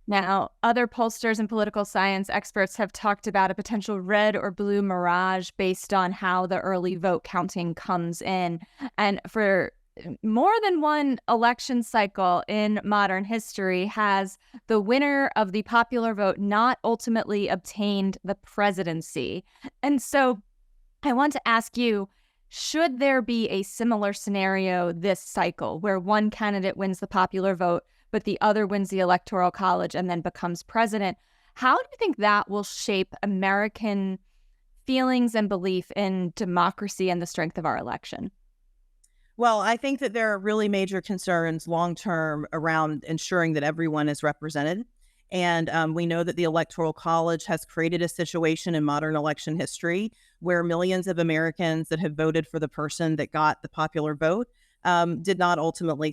Now, other pollsters and political science experts have talked about a potential red or blue mirage based on how the early vote counting comes in. And for more than one election cycle in modern history, has the winner of the popular vote not ultimately obtained the presidency. And so I want to ask you, should there be a similar scenario this cycle where one candidate wins the popular vote, but the other wins the Electoral College and then becomes president? How do you think that will shape American feelings and belief in democracy and the strength of our election? Well, I think that there are really major concerns long term around ensuring that everyone is represented. And we know that the Electoral College has created a situation in modern election history where millions of Americans that have voted for the person that got the popular vote did not ultimately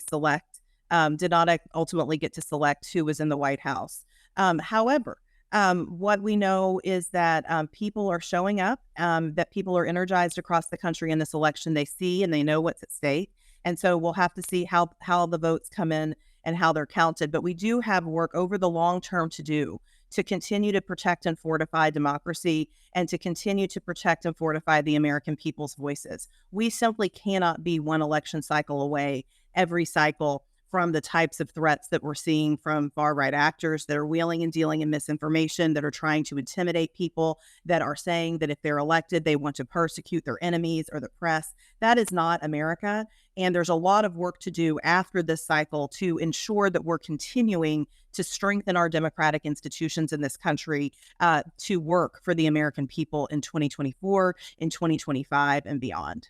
get to select who was in the White House. However, what we know is that people are showing up, that people are energized across the country in this election. They see and they know what's at stake. And so we'll have to see how the votes come in and how they're counted. But we do have work over the long term to do to continue to protect and fortify democracy and to continue to protect and fortify the American people's voices. We simply cannot be one election cycle away every cycle from the types of threats that we're seeing from far right actors that are wheeling and dealing in misinformation, that are trying to intimidate people, that are saying that if they're elected, they want to persecute their enemies or the press. That is not America. And there's a lot of work to do after this cycle to ensure that we're continuing to strengthen our democratic institutions in this country to work for the American people in 2024, in 2025, and beyond.